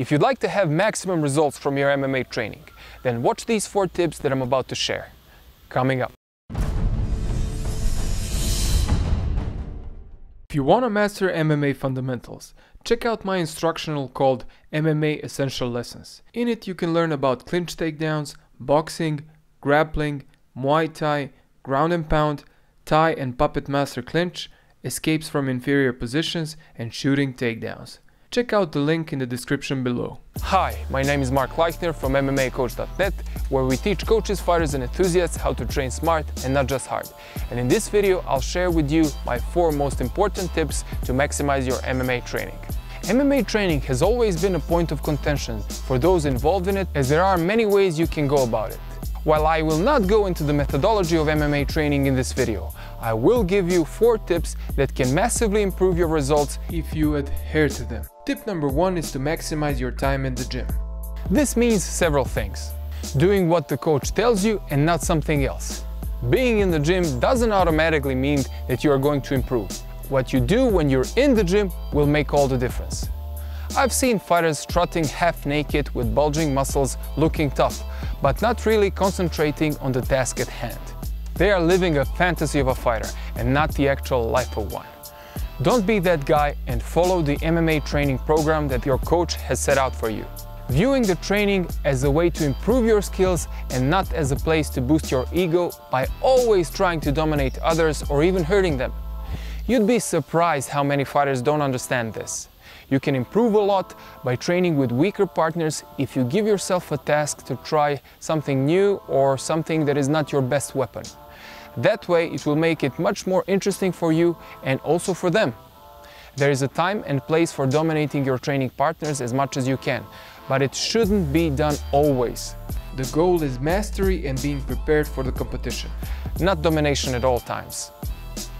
If you'd like to have maximum results from your MMA training, then watch these 4 tips that I'm about to share. Coming up. If you want to master MMA fundamentals, check out my instructional called MMA Essential Lessons. In it you can learn about clinch takedowns, boxing, grappling, Muay Thai, ground and pound, Thai and puppet master clinch, escapes from inferior positions, and shooting takedowns. Check out the link in the description below. Hi, my name is Mark Leichner from MMAcoach.net, where we teach coaches, fighters and enthusiasts how to train smart and not just hard. And in this video, I'll share with you my 4 most important tips to maximize your MMA training. MMA training has always been a point of contention for those involved in it, as there are many ways you can go about it. While I will not go into the methodology of MMA training in this video, I will give you 4 tips that can massively improve your results if you adhere to them. Tip number 1 is to maximize your time in the gym. This means several things. Doing what the coach tells you and not something else. Being in the gym doesn't automatically mean that you are going to improve. What you do when you're in the gym will make all the difference. I've seen fighters strutting half naked with bulging muscles looking tough, but not really concentrating on the task at hand. They are living a fantasy of a fighter and not the actual life of one. Don't be that guy and follow the MMA training program that your coach has set out for you. Viewing the training as a way to improve your skills and not as a place to boost your ego by always trying to dominate others or even hurting them. You'd be surprised how many fighters don't understand this. You can improve a lot by training with weaker partners if you give yourself a task to try something new or something that is not your best weapon. That way it will make it much more interesting for you and also for them. There is a time and place for dominating your training partners as much as you can, but it shouldn't be done always. The goal is mastery and being prepared for the competition, not domination at all times.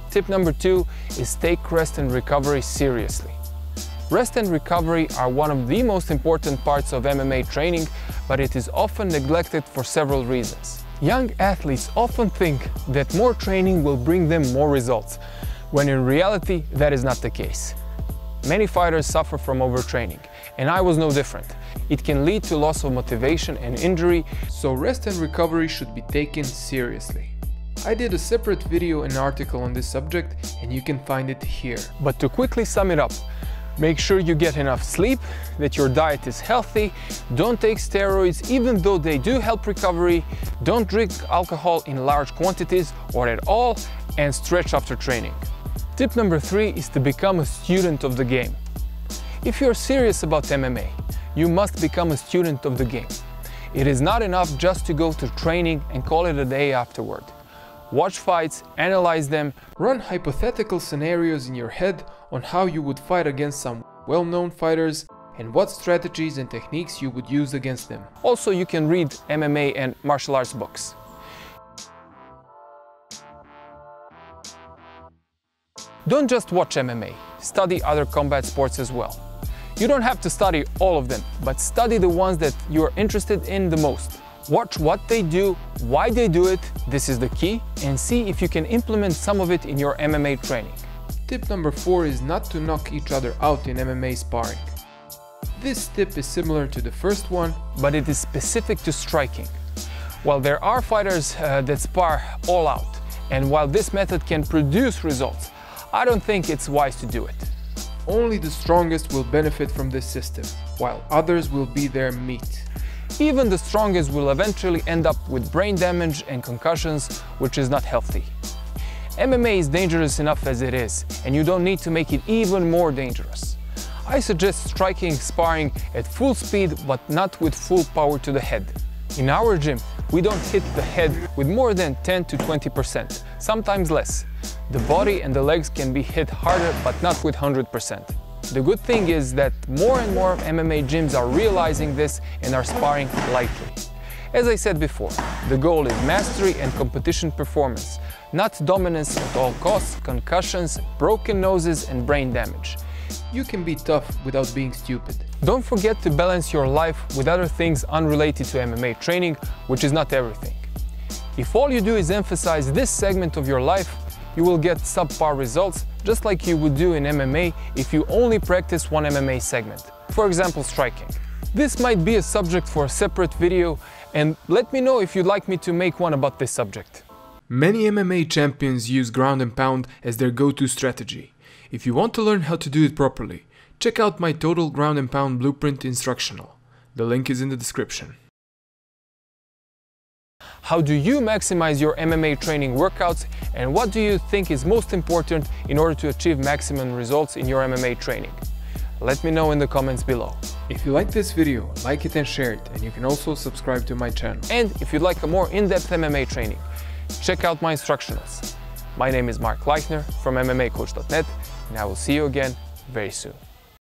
Tip number 2 is take rest and recovery seriously. Rest and recovery are one of the most important parts of MMA training, but it is often neglected for several reasons. Young athletes often think that more training will bring them more results, when in reality that is not the case. Many fighters suffer from overtraining, and I was no different. It can lead to loss of motivation and injury, so rest and recovery should be taken seriously. I did a separate video and article on this subject, and you can find it here. But to quickly sum it up, make sure you get enough sleep, that your diet is healthy, don't take steroids even though they do help recovery, don't drink alcohol in large quantities or at all, and stretch after training. Tip number 3 is to become a student of the game. If you're serious about MMA, you must become a student of the game. It is not enough just to go to training and call it a day afterward. Watch fights, analyze them, run hypothetical scenarios in your head on how you would fight against some well-known fighters and what strategies and techniques you would use against them. Also, you can read MMA and martial arts books. Don't just watch MMA, study other combat sports as well. You don't have to study all of them, but study the ones that you're interested in the most. Watch what they do, why they do it, this is the key, and see if you can implement some of it in your MMA training. Tip number 4 is not to knock each other out in MMA sparring. This tip is similar to the first one, but it is specific to striking. While there are fighters that spar all out, and while this method can produce results, I don't think it's wise to do it. Only the strongest will benefit from this system, while others will be their meat. Even the strongest will eventually end up with brain damage and concussions, which is not healthy. MMA is dangerous enough as it is, and you don't need to make it even more dangerous. I suggest striking sparring at full speed, but not with full power to the head. In our gym, we don't hit the head with more than 10 to 20%, sometimes less. The body and the legs can be hit harder, but not with 100%. The good thing is that more and more MMA gyms are realizing this and are sparring lightly. As I said before, the goal is mastery and competition performance, not dominance at all costs, concussions, broken noses and brain damage. You can be tough without being stupid. Don't forget to balance your life with other things unrelated to MMA training, which is not everything. If all you do is emphasize this segment of your life, you will get subpar results, just like you would do in MMA if you only practice one MMA segment. For example, striking. This might be a subject for a separate video, and let me know if you'd like me to make one about this subject. Many MMA champions use ground and pound as their go-to strategy. If you want to learn how to do it properly, check out my Total Ground and Pound Blueprint instructional. The link is in the description. How do you maximize your MMA training workouts, and what do you think is most important in order to achieve maximum results in your MMA training? Let me know in the comments below. If you like this video, like it and share it, and you can also subscribe to my channel. And if you'd like a more in-depth MMA training, check out my instructionals. My name is Mark Leichner from MMAcoach.net, and I will see you again very soon.